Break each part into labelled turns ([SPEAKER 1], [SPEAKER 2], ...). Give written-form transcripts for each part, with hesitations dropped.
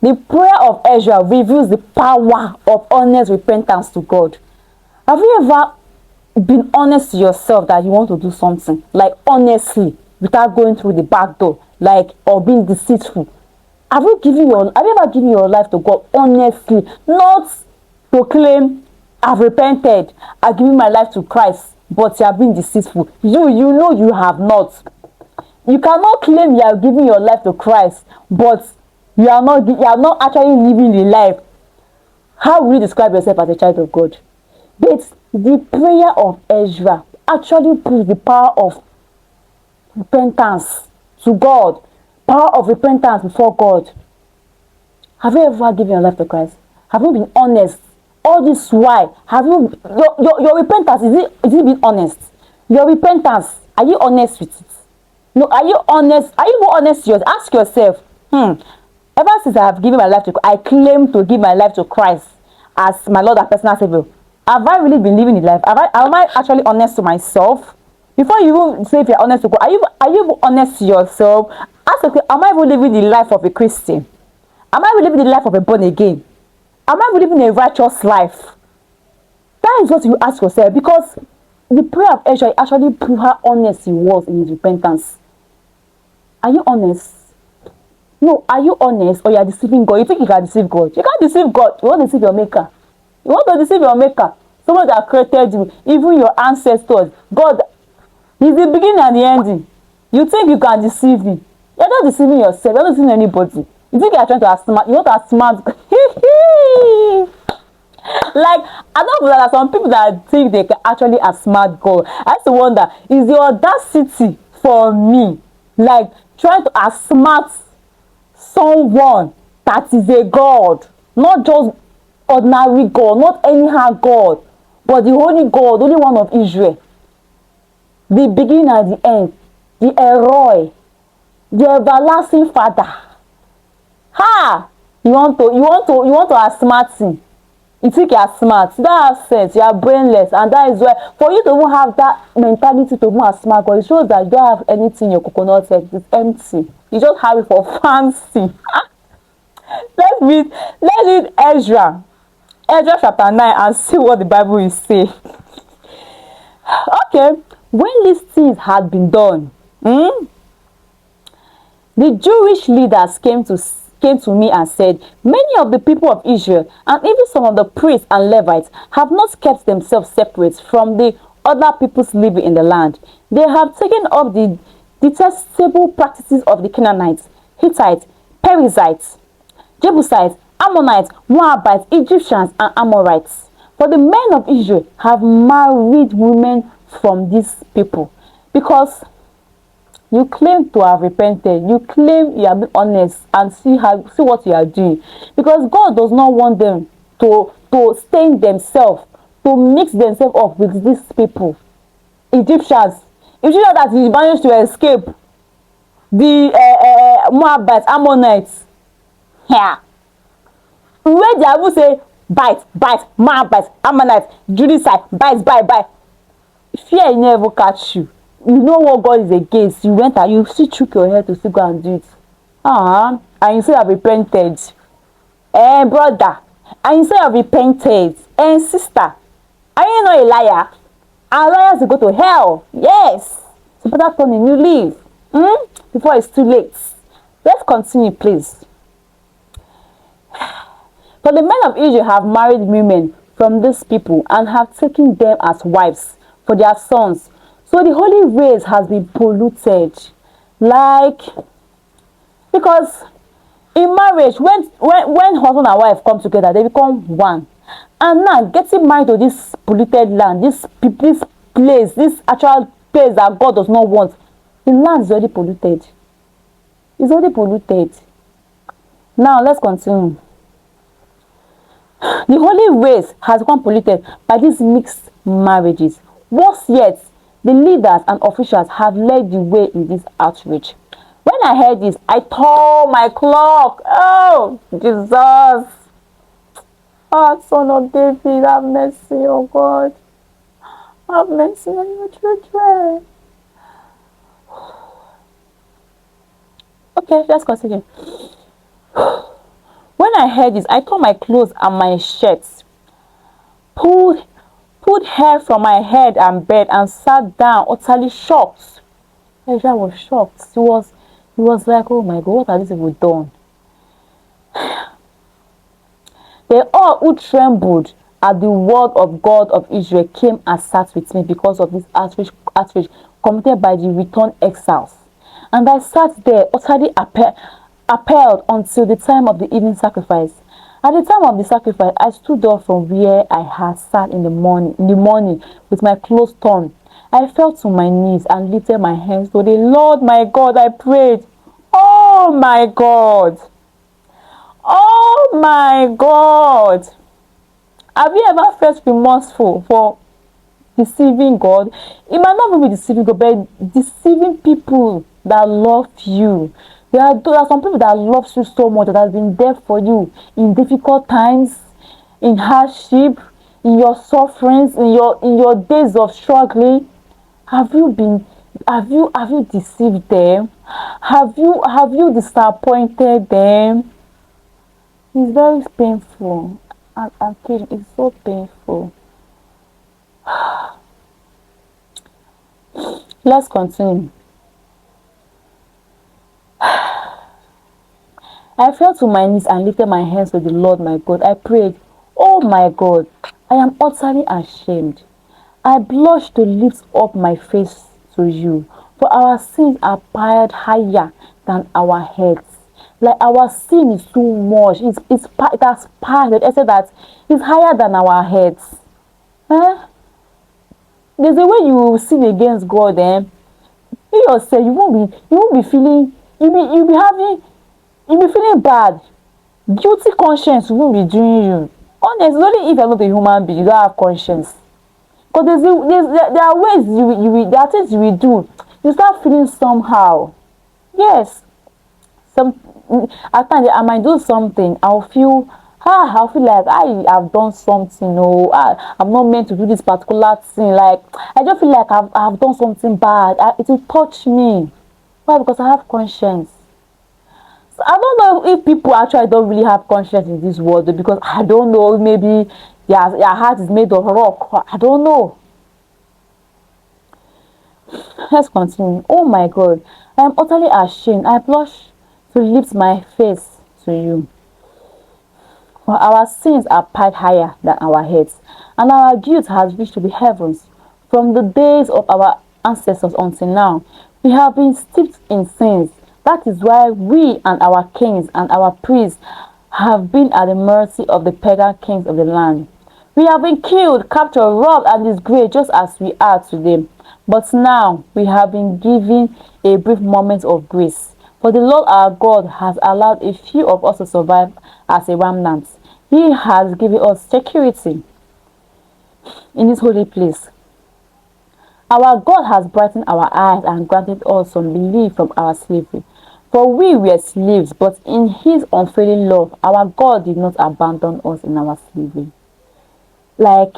[SPEAKER 1] The prayer of Ezra reveals the power of honest repentance to God. Have you ever been honest to yourself that you want to do something, like honestly, without going through the back door, like, or being deceitful? Have you ever given your life to God honestly, not to claim I've repented, I've given my life to Christ, but you have been deceitful? You know you have not. You cannot claim you are giving your life to Christ, but you are not actually living the life. How will you describe yourself as a child of God? But the prayer of Ezra actually proves the power of repentance to God, power of repentance before God. Have you ever given your life to Christ? Have you been honest? All this while, have you your repentance, is it being honest? Your repentance, are you honest with it? No, are you honest? Are you more honest? Ask yourself, ever since I have given my life to, I claim to give my life to Christ as my Lord and personal Savior. Have I really been living the life? Am I actually honest to myself? Before you even say if you're honest to God, are you honest to yourself? Ask yourself, am I even living the life of a Christian? Am I living the life of a born again? Am I living a righteous life? That is what you ask yourself, because the prayer of Ezra actually proved how honest he was in his repentance. Are you honest? No, are you honest, or you are deceiving God? You think you can deceive God? You can't deceive God. You want to deceive your maker. You want to deceive your maker. Someone that created you, even your ancestors. God is the beginning and the ending. You think you can deceive him? You're not deceiving yourself. You're not deceiving anybody. You think you're trying to outsmart. You want to outsmart. Like, I don't know, there are some people that think they can actually outsmart God. I used to wonder, is the audacity for me, like, trying to outsmart someone that is a God, not just ordinary God, not anyhow God, but the Holy God, only one of Israel, the beginning and the end, the Eroi, the everlasting Father. Ha! You want to outsmart him. You think you are smart. That has sense. You are brainless, and that is why for you to even have that mentality to even outsmart God, it shows that you don't have anything in your coconut head. It's empty. You just have it for fancy. Let's read Ezra chapter 9 and see what the Bible is saying. Okay, when these things had been done, the Jewish leaders came to me and said, many of the people of Israel and even some of the priests and Levites have not kept themselves separate from the other peoples living in the land. They have taken up the detestable practices of the Canaanites, Hittites, Perizzites, Jebusites, Ammonites, Moabites, Egyptians, and Amorites. For the men of Israel have married women from these people. Because you claim to have repented, you claim you have been honest, and see what you are doing. Because God does not want them to stain themselves, to mix themselves up with these people. Egyptians that he managed to escape, the Moabites, Ammonites. Yeah. Where they will say bite, Moabites, Ammonites, Judicite, bite. Fear never catch you. You know what God is against. You went and you still shook your head to still go and do it. And you say I've repented. Brother. And you say I've repented. Sister. Are you not a liar? And liars will go to hell. Yes. So better turn a new leaf. Before it's too late. Let's continue, please. For the men of Israel have married women from these people and have taken them as wives for their sons. So the holy race has been polluted. Because in marriage, when husband and wife come together, they become one. And now getting married to this polluted land, this place, this actual place that God does not want, the land is already polluted. It's already polluted. Now let's continue. The holy race has become polluted by these mixed marriages. Worse yet, the leaders and officials have led the way in this outrage. When I heard this, I tore my cloak. Oh, Jesus. Oh, Son of David, have mercy, oh God. Have mercy on your children. Okay, let's continue. I heard this, I tore my clothes and my shirts, pulled hair from my head and bed, and sat down, utterly shocked. Ezra was shocked. He was like, oh my God, what are these people done? They all who trembled at the word of God of Israel came and sat with me because of this outrage committed by the returned exiles. And I sat there utterly appalled until the time of the evening sacrifice. At the time of the sacrifice, I stood up from where I had sat in the morning with my clothes torn. I fell to my knees and lifted my hands to the Lord my God. I prayed, oh my God, oh my God. Have you ever felt remorseful for deceiving God? It might not be deceiving God, but deceiving people that love you. There are some people that love you so much, that has been there for you in difficult times, in hardship, in your sufferings, in your days of struggling. Have you deceived them? Have you disappointed them? It's very painful. I'm kidding. It's so painful. Let's continue. I fell to my knees and lifted my hands to the Lord my God. I prayed, oh my God, I am utterly ashamed. I blush to lift up my face to you, for our sins are piled higher than our heads. Like our sin is too much. It has piled. I said that it's higher than our heads. Eh? There's a way you sin against God, you yourself, you won't be feeling, you'll be feeling bad. Guilty conscience won't be doing you. Honestly, only if you're not a human being, you don't have conscience. Because there are ways there are things you will do. You start feeling somehow. Yes. Some at times I might do something. I'll feel like I have done something. No, I'm not meant to do this particular thing. Like I just feel like I've done something bad. It will touch me. Why? Because I have conscience. So I don't know if people actually don't really have conscience in this world, because I don't know, maybe their heart is made of rock. I don't know. Let's continue. Oh my God, I am utterly ashamed. I blush to lift my face to you. For our sins are piled higher than our heads, and our guilt has reached to the heavens. From the days of our ancestors until now, we have been steeped in sins. That is why we and our kings and our priests have been at the mercy of the pagan kings of the land. We have been killed, captured, robbed, and disgraced just as we are today. But now we have been given a brief moment of grace. For the Lord our God has allowed a few of us to survive as a remnant. He has given us security in His holy place. Our God has brightened our eyes and granted us some relief from our slavery. For we were slaves, but in His unfailing love, our God did not abandon us in our slavery. Like,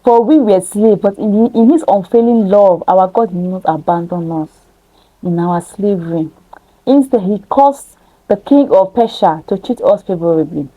[SPEAKER 1] for we were slaves, but in His unfailing love, our God did not abandon us in our slavery. Instead, He caused the king of Persia to treat us favorably.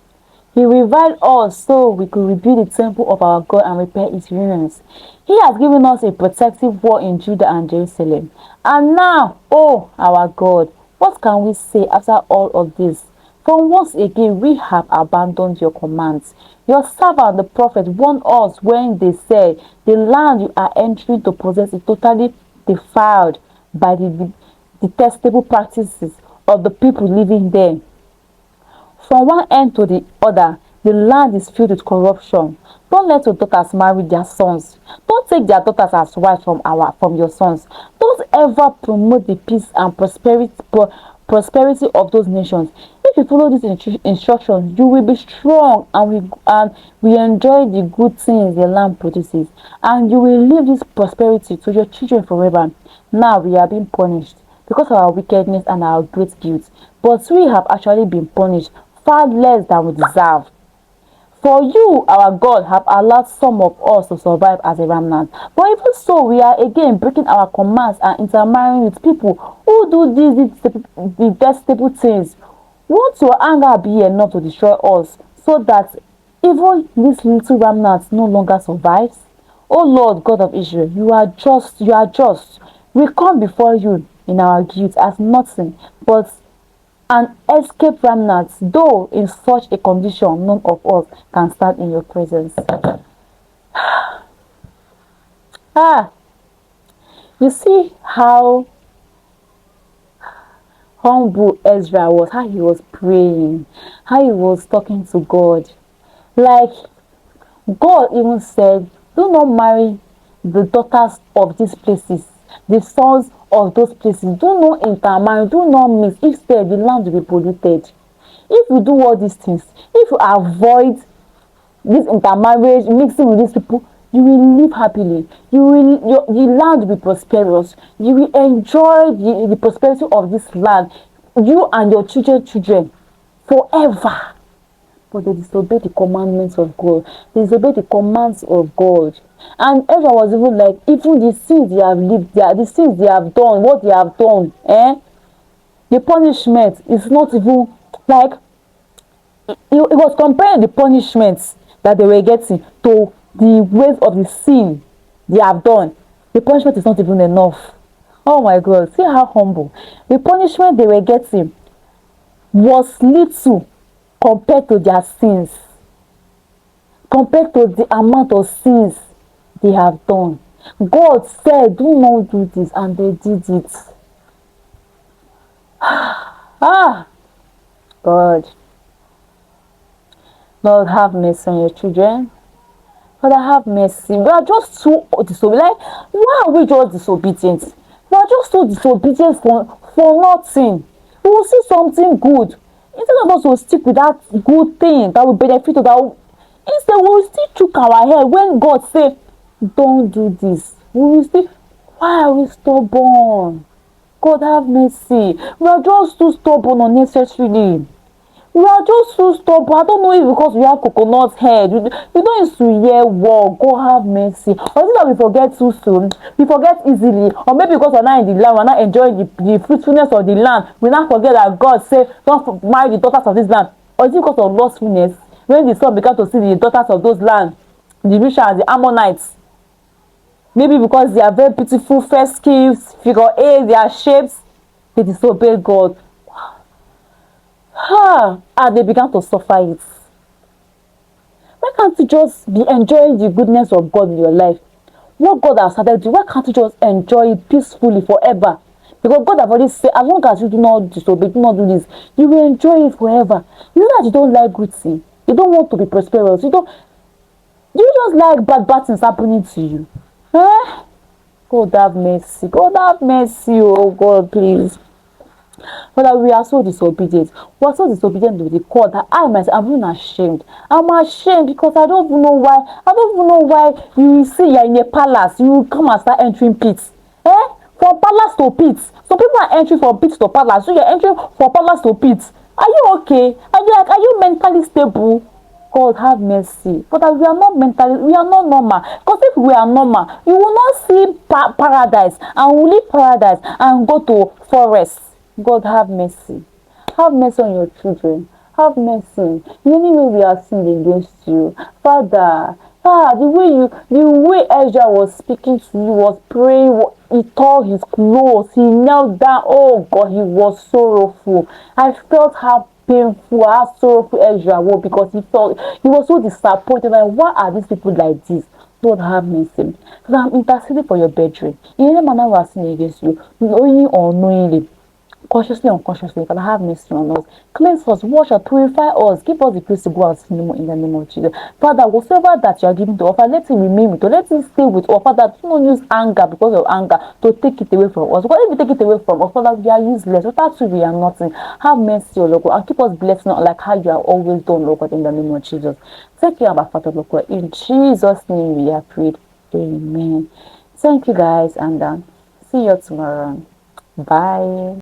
[SPEAKER 1] He revived us so we could rebuild the temple of our God and repair its ruins. He has given us a protective wall in Judah and Jerusalem. And now, oh our God, what can we say after all of this? For once again we have abandoned your commands. Your servant the prophet warned us when they said, the land you are entering to possess is totally defiled by the detestable practices of the people living there. From one end to the other, the land is filled with corruption. Don't let your daughters marry their sons. Don't take their daughters as wives from your sons. Don't ever promote the peace and prosperity of those nations. If you follow these instructions, you will be strong and we enjoy the good things the land produces, and you will leave this prosperity to your children forever. Now we are being punished because of our wickedness and our great guilt, but we have actually been punished far less than we deserve. For you, our God, have allowed some of us to survive as a remnant. But even so, we are again breaking our commands and intermarrying with people who do these detestable things. Won't your anger be enough to destroy us, so that even this little remnant no longer survives? O Lord God of Israel, you are just, you are just. We come before you in our guilt as nothing but an escaped remnant, though in such a condition none of us can stand in your presence. Ah, you see how humble Ezra was, how he was praying, how he was talking to God. Like, God even said, do not marry the daughters of these places, the sons of those places. Do not intermarry, do not mix. Instead, the land will be polluted. If you do all these things, if you avoid this intermarriage, mixing with these people, you will live happily. The land will be prosperous. You will enjoy the prosperity of this land, you and your children forever. But they disobey the commandments of God. They disobey the commands of God. And Ezra was even like, even the sins they have lived, the sins they have done, what they have done, the punishment is not even like, it was comparing the punishments that they were getting to the weight of the sin they have done. The punishment is not even enough. Oh my God, see how humble. The punishment they were getting was little compared to their sins, compared to the amount of sins they have done. God said, do not do this, and they did it. Ah, God. Lord, have mercy on your children. Father, have mercy. We are just so disobedient. Like, why are we just disobedient? We are just so disobedient for nothing. We will see something good. Instead of us to stick with that good thing that will benefit us, instead we will still chook our head when God say, don't do this. We will still, why are we stubborn? God, have mercy. We are just too stubborn unnecessarily. We are just so stubborn. I don't know if because we have coconut head. We don't used to hear word. God have mercy. Or is it that we forget too soon? We forget easily. Or maybe because we're not in the land, we're not enjoying the fruitfulness of the land. We now forget that God said, don't marry the daughters of this land. Or is it because of lustfulness? When the son began to see the daughters of those land, the Rishas, the Ammonites, maybe because they are very beautiful, fair skills, figure eight, their shapes, they disobey God. And they began to suffer it. Why can't you just be enjoying the goodness of God in your life? What God has started to do, why can't you just enjoy it peacefully forever? Because God has already said, as long as you do not disobey, do not do this, you will enjoy it forever. You know that you don't like good things. You don't want to be prosperous. You just like bad things happening to you. God have mercy. God have mercy, oh God, please. Father, we are so disobedient. We are so disobedient to the call that I myself, I'm even ashamed. I'm ashamed because I don't even know why. I don't even know why you see you're in a palace, you come and start entering pits. From palace to pits. Some people are entering from pits to palace. So you're entering from palace to pits. Are you okay? Are you mentally stable? God have mercy. Father, we are not mentally, we are not normal. Because if we are normal, you will not see paradise, and we leave paradise and go to forest. God have mercy. Have mercy on your children. Have mercy. In any way we have sinned against you, Father. The way Ezra was speaking to you, was praying, he tore his clothes, he knelt down. Oh God, he was sorrowful. I felt how painful, how sorrowful Ezra was, because he was so disappointed. Like, why are these people like this? Lord, have mercy. So I'm interceding for your bedroom. In any manner we are sinning against you, knowingly or unknowingly, consciously or unconsciously, Father, have mercy on us. Cleanse us, wash us, purify us. Give us the grace to go out sin no more in the name of Jesus. Father, whatever that you are giving to us, Father, let it remain with us. Let it stay with us. Father, do not use anger because of anger to take it away from us. Because if you take it away from us, Father, we are useless. Without you, we are nothing. Have mercy, O Lord God, and keep us blessed, not like how you have always done, Lord God, in the name of Jesus. Thank you, Abba Father, Lord God. In Jesus' name we have prayed. Amen. Thank you, guys, and see you tomorrow. Bye.